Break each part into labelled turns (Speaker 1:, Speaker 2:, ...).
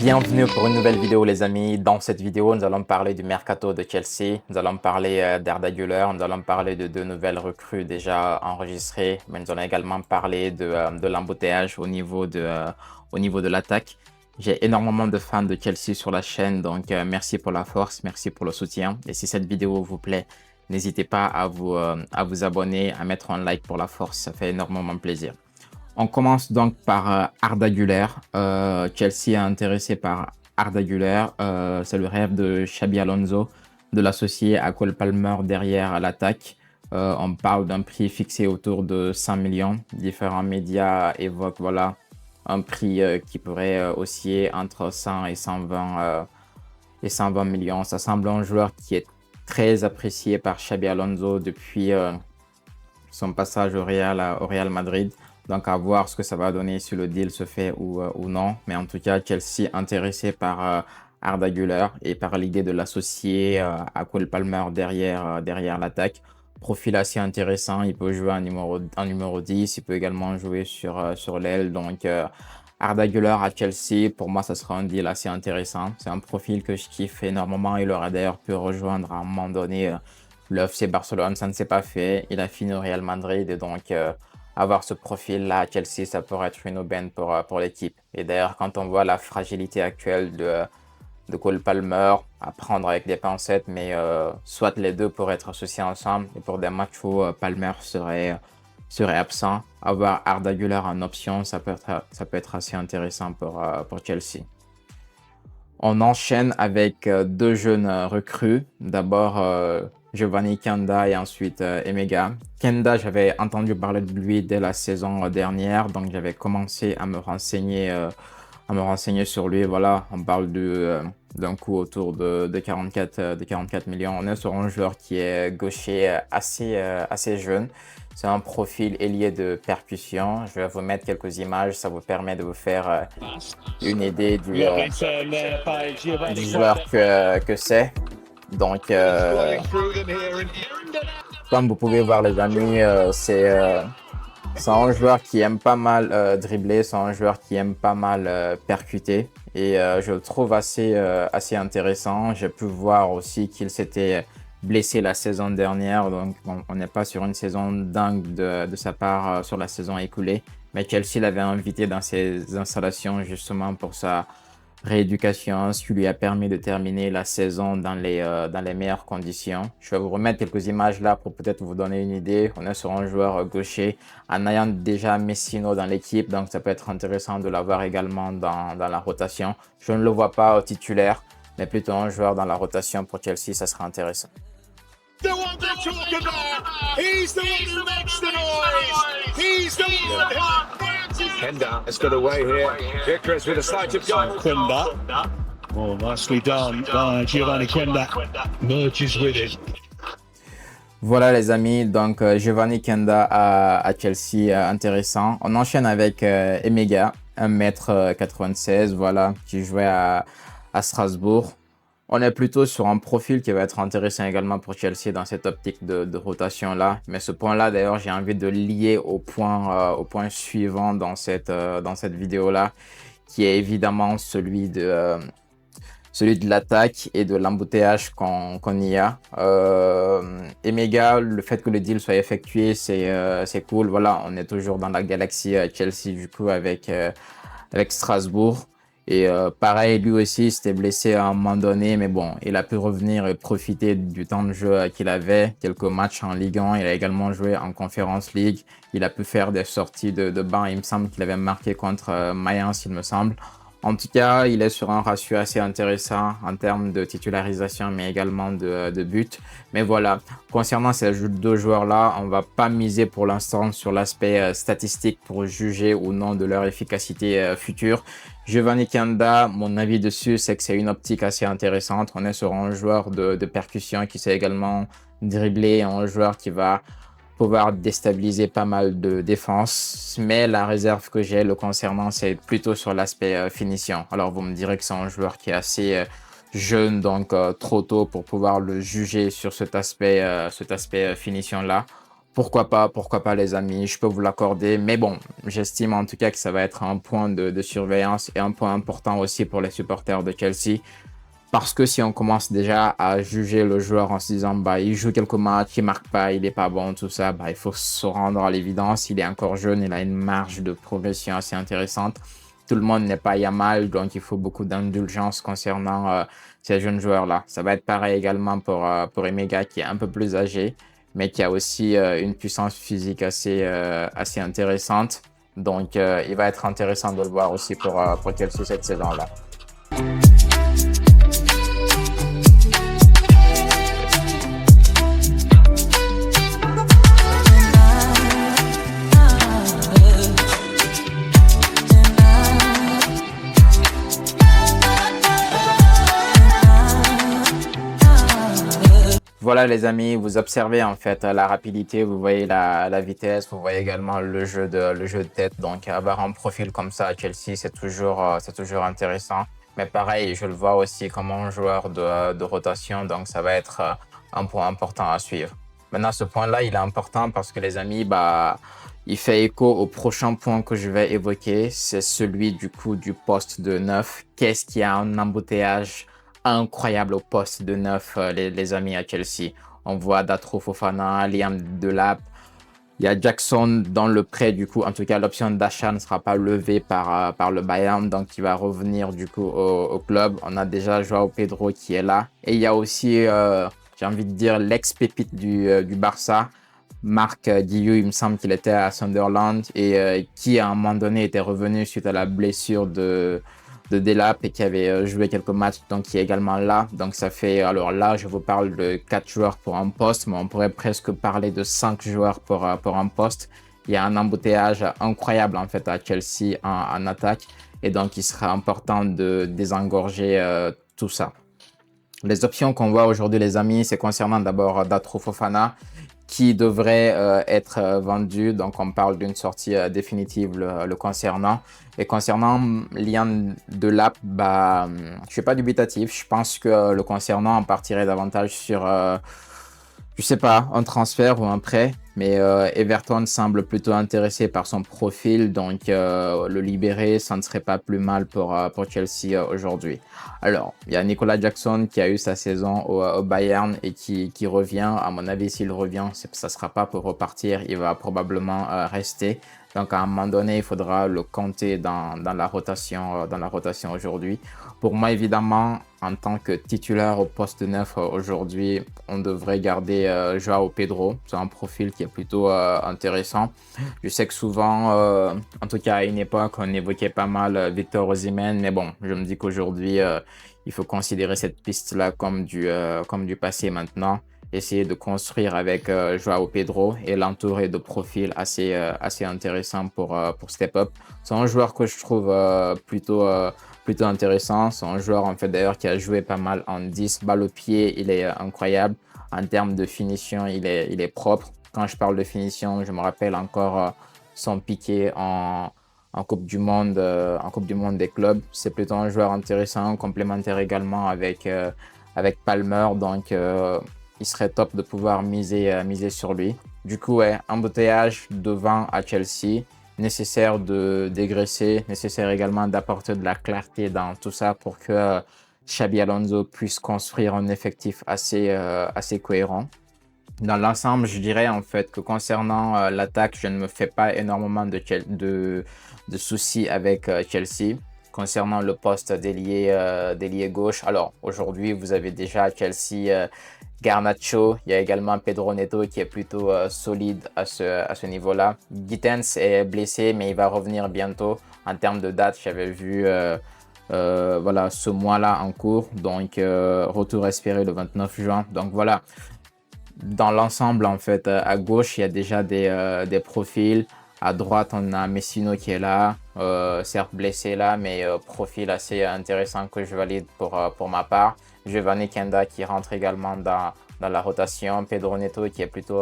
Speaker 1: Bienvenue pour une nouvelle vidéo les amis. Dans cette vidéo, nous allons parler du mercato de Chelsea. Nous allons parler d'Arda Güler. Nous allons parler de deux nouvelles recrues déjà enregistrées. Mais nous allons également parler de l'embouteillage au niveau de l'attaque. J'ai énormément de fans de Chelsea sur la chaîne. Donc merci pour la force, merci pour le soutien. Et si cette vidéo vous plaît, n'hésitez pas à vous abonner, à mettre un like pour la force. Ça fait énormément plaisir. On commence donc par Arda Güler. Chelsea est intéressé par Arda Güler. C'est le rêve de Xabi Alonso de l'associer à Cole Palmer derrière l'attaque. On parle d'un prix fixé autour de 100 millions. Différents médias évoquent voilà, un prix qui pourrait osciller entre 100 et 120 millions. Ça semble un joueur qui est très apprécié par Xabi Alonso depuis son passage au Real Madrid. Donc, à voir ce que ça va donner si le deal se fait ou non. Mais en tout cas, Chelsea intéressé par Arda Güler et par l'idée de l'associer à Cole Palmer derrière l'attaque. Profil assez intéressant. Il peut jouer en numéro 10. Il peut également jouer sur l'aile. Donc, Arda Güler à Chelsea, pour moi, ça sera un deal assez intéressant. C'est un profil que je kiffe énormément. Il aurait d'ailleurs pu rejoindre à un moment donné le FC Barcelone. Ça ne s'est pas fait. Il a fini au Real Madrid et donc avoir ce profil-là à Chelsea, ça pourrait être une aubaine pour l'équipe. Et d'ailleurs, quand on voit la fragilité actuelle de Cole Palmer, à prendre avec des pincettes, mais soit les deux pourraient être associés ensemble. Et pour des matchs où Palmer serait absent, avoir Arda Güler en option, ça peut être assez intéressant pour Chelsea. On enchaîne avec deux jeunes recrues. D'abord, Giovanni Kenda et ensuite Emega. Kenda, j'avais entendu parler de lui dès la saison dernière, donc j'avais commencé à me renseigner sur lui. Voilà, on parle d'un coût autour de 44 millions. On est sur un joueur qui est gaucher assez jeune. C'est un profil ailier de percussion. Je vais vous mettre quelques images, ça vous permet de vous faire une idée du joueur que c'est. Donc, comme vous pouvez voir les amis, c'est un joueur qui aime pas mal dribbler, c'est un joueur qui aime pas mal percuter. Et je le trouve assez intéressant. J'ai pu voir aussi qu'il s'était blessé la saison dernière, donc on n'est pas sur une saison dingue de sa part sur la saison écoulée. Mais Chelsea l'avait invité dans ses installations justement pour sa rééducation, ce qui lui a permis de terminer la saison dans les meilleures conditions. Je vais vous remettre quelques images là pour peut-être vous donner une idée. On est sur un joueur gaucher en ayant déjà Messino dans l'équipe, donc ça peut être intéressant de l'avoir également dans la rotation. Je ne le vois pas au titulaire, mais plutôt un joueur dans la rotation pour Chelsea, ça sera intéressant.
Speaker 2: The one they're talking about. He's the one who makes the noise. He's the one who
Speaker 3: Kenda has got away here. Vickers with a sight of goal.
Speaker 2: Kenda. Oh, nicely done by Giovanni Kenda. Merges with it.
Speaker 1: Voilà les amis, donc Giovanni Kenda à Chelsea, intéressant. On enchaîne avec Emega, 1m96, voilà, qui jouait à Strasbourg. On est plutôt sur un profil qui va être intéressant également pour Chelsea dans cette optique de rotation-là. Mais ce point-là, d'ailleurs, j'ai envie de lier au point suivant dans cette vidéo-là, qui est évidemment celui de l'attaque et de l'embouteillage qu'on y a. Emega, le fait que le deal soit effectué, c'est cool. Voilà, on est toujours dans la galaxie Chelsea du coup avec Strasbourg. Et pareil, lui aussi s'était blessé à un moment donné, mais bon, il a pu revenir et profiter du temps de jeu qu'il avait, quelques matchs en Ligue 1, il a également joué en Conference League, il a pu faire des sorties de banc, il me semble qu'il avait marqué contre Mayence, il me semble. En tout cas, il est sur un ratio assez intéressant en termes de titularisation, mais également de buts. Mais voilà, concernant ces deux joueurs-là, on ne va pas miser pour l'instant sur l'aspect statistique pour juger ou non de leur efficacité future. Giovanni Kenda, mon avis dessus, c'est que c'est une optique assez intéressante. On est sur un joueur de percussion qui sait également dribbler, un joueur qui va pouvoir déstabiliser pas mal de défense, mais la réserve que j'ai le concernant, c'est plutôt sur l'aspect finition. Alors vous me direz que c'est un joueur qui est assez jeune, donc trop tôt pour pouvoir le juger sur cet aspect finition là. pourquoi pas les amis, je peux vous l'accorder. Mais bon, j'estime en tout cas que ça va être un point de surveillance et un point important aussi pour les supporters de Chelsea. Parce que si on commence déjà à juger le joueur en se disant bah il joue quelques matchs, il marque pas, il est pas bon, tout ça, bah il faut se rendre à l'évidence, il est encore jeune, il a une marge de progression assez intéressante. Tout le monde n'est pas Yamal, donc il faut beaucoup d'indulgence concernant ces jeunes joueurs-là. Ça va être pareil également pour Emega qui est un peu plus âgé, mais qui a aussi une puissance physique assez intéressante. Donc il va être intéressant de le voir aussi pour Chelsea cette saison-là. Voilà les amis, vous observez en fait la rapidité, vous voyez la vitesse, vous voyez également le jeu de tête. Donc avoir un profil comme ça à Chelsea, c'est toujours intéressant. Mais pareil, je le vois aussi comme un joueur de rotation, donc ça va être un point important à suivre. Maintenant, ce point-là, il est important parce que les amis, bah, il fait écho au prochain point que je vais évoquer. C'est celui du coup du poste de 9. Qu'est-ce qu'il y a un embouteillage incroyable au poste de 9, les amis à Chelsea. On voit Datro Fofana, Liam Delap. Il y a Jackson dans le prêt, du coup. En tout cas, l'option d'achat ne sera pas levée par le Bayern, donc il va revenir du coup au club. On a déjà Joao Pedro qui est là. Et il y a aussi, j'ai envie de dire, l'ex-pépite du Barça, Marc Guiu, il me semble qu'il était à Sunderland et qui à un moment donné était revenu suite à la blessure de Delap et qui avait joué quelques matchs, donc qui est également là. Donc ça fait, alors là, je vous parle de 4 joueurs pour un poste, mais on pourrait presque parler de 5 joueurs pour un poste. Il y a un embouteillage incroyable en fait à Chelsea en attaque et donc il sera important de désengorger tout ça. Les options qu'on voit aujourd'hui les amis, c'est concernant d'abord Datro Fofana qui devrait être vendu. Donc, on parle d'une sortie définitive le concernant. Et concernant Liam Delap, bah, je suis pas dubitatif. Je pense que le concernant, on partirait davantage sur, je sais pas, un transfert ou un prêt. Mais Everton semble plutôt intéressé par son profil. Donc, le libérer, ça ne serait pas plus mal pour Chelsea aujourd'hui. Alors, il y a Nicolas Jackson qui a eu sa saison au Bayern et qui revient. À mon avis, s'il revient, ça ne sera pas pour repartir. Il va probablement rester. Donc, à un moment donné, il faudra le compter dans la rotation aujourd'hui. Pour moi, évidemment, en tant que titulaire au poste 9 aujourd'hui, on devrait garder Joao Pedro. C'est un profil qui est plutôt intéressant. Je sais que souvent, en tout cas à une époque, on évoquait pas mal Victor Osimhen, mais bon, je me dis qu'aujourd'hui, il faut considérer cette piste-là comme du passé maintenant. Essayer de construire avec Joao Pedro et l'entourer de profils assez intéressants pour step up. C'est un joueur que je trouve plutôt intéressant. C'est un joueur en fait d'ailleurs qui a joué pas mal en 10 balles au pied. Il est incroyable. En termes de finition, il est propre. Quand je parle de finition, je me rappelle encore son piqué en Coupe du Monde des clubs. C'est plutôt un joueur intéressant, complémentaire également avec Palmer. Donc il serait top de pouvoir miser sur lui. Du coup, ouais, embouteillage devant à Chelsea. Nécessaire de dégraisser, nécessaire également d'apporter de la clarté dans tout ça pour que Xabi Alonso puisse construire un effectif assez cohérent. Dans l'ensemble, je dirais en fait que concernant l'attaque, je ne me fais pas énormément de soucis avec Chelsea. Concernant le poste d'ailier gauche, alors aujourd'hui, vous avez déjà à Chelsea Garnacho, il y a également Pedro Neto qui est plutôt solide à ce niveau-là. Gittens est blessé, mais il va revenir bientôt. En termes de date, j'avais vu voilà, ce mois-là en cours, donc retour espéré le 29 juin. Donc voilà, dans l'ensemble, en fait, à gauche, il y a déjà des profils. À droite, on a Messino qui est là, certes blessé là, mais profil assez intéressant que je valide pour ma part. Giovanni Kenda qui rentre également dans la rotation. Pedro Neto qui est plutôt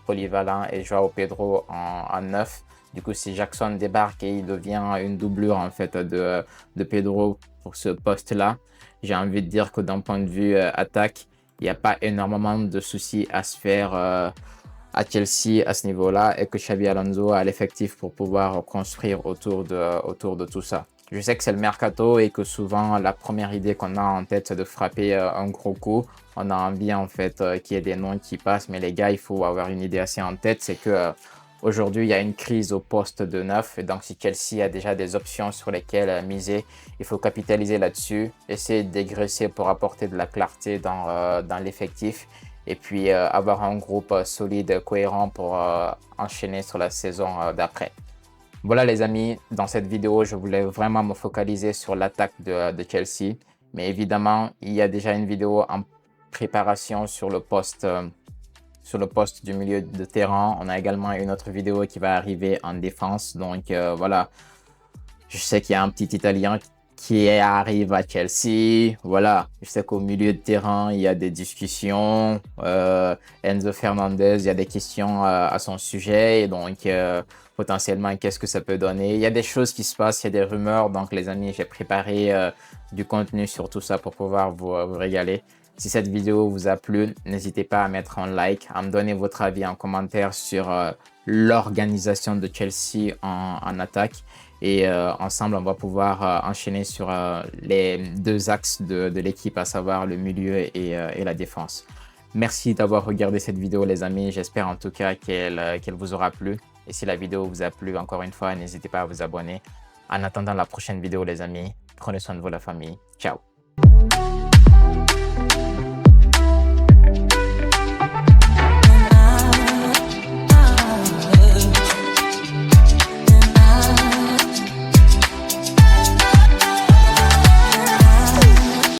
Speaker 1: polyvalent et Joao Pedro en 9. Du coup, si Jackson débarque et il devient une doublure en fait de Pedro pour ce poste-là, j'ai envie de dire que d'un point de vue attaque, il n'y a pas énormément de soucis à se faire à Chelsea à ce niveau-là et que Xabi Alonso a l'effectif pour pouvoir construire autour de tout ça. Je sais que c'est le mercato et que souvent la première idée qu'on a en tête c'est de frapper un gros coup. On a envie en fait qu'il y ait des noms qui passent, mais les gars, il faut avoir une idée assez en tête, c'est que aujourd'hui il y a une crise au poste de neuf et donc si Chelsea a déjà des options sur lesquelles miser, il faut capitaliser là-dessus, essayer de dégraisser pour apporter de la clarté dans l'effectif et puis avoir un groupe solide, cohérent pour enchaîner sur la saison d'après. Voilà les amis, dans cette vidéo, je voulais vraiment me focaliser sur l'attaque de Chelsea. Mais évidemment, il y a déjà une vidéo en préparation sur le poste du milieu de terrain. On a également une autre vidéo qui va arriver en défense. Donc voilà, je sais qu'il y a un petit Italien qui arrive à Chelsea. Voilà, je sais qu'au milieu de terrain, il y a des discussions. Enzo Fernandez, il y a des questions à son sujet. Et donc, potentiellement, qu'est-ce que ça peut donner? Il y a des choses qui se passent, il y a des rumeurs. Donc, les amis, j'ai préparé du contenu sur tout ça pour pouvoir vous régaler. Si cette vidéo vous a plu, n'hésitez pas à mettre un like, à me donner votre avis en commentaire sur l'organisation de Chelsea en attaque. Et ensemble, on va pouvoir enchaîner sur les deux axes de l'équipe, à savoir le milieu et la défense. Merci d'avoir regardé cette vidéo, les amis. J'espère en tout cas qu'elle vous aura plu. Et si la vidéo vous a plu, encore une fois, n'hésitez pas à vous abonner. En attendant la prochaine vidéo, les amis, prenez soin de vous, la famille. Ciao!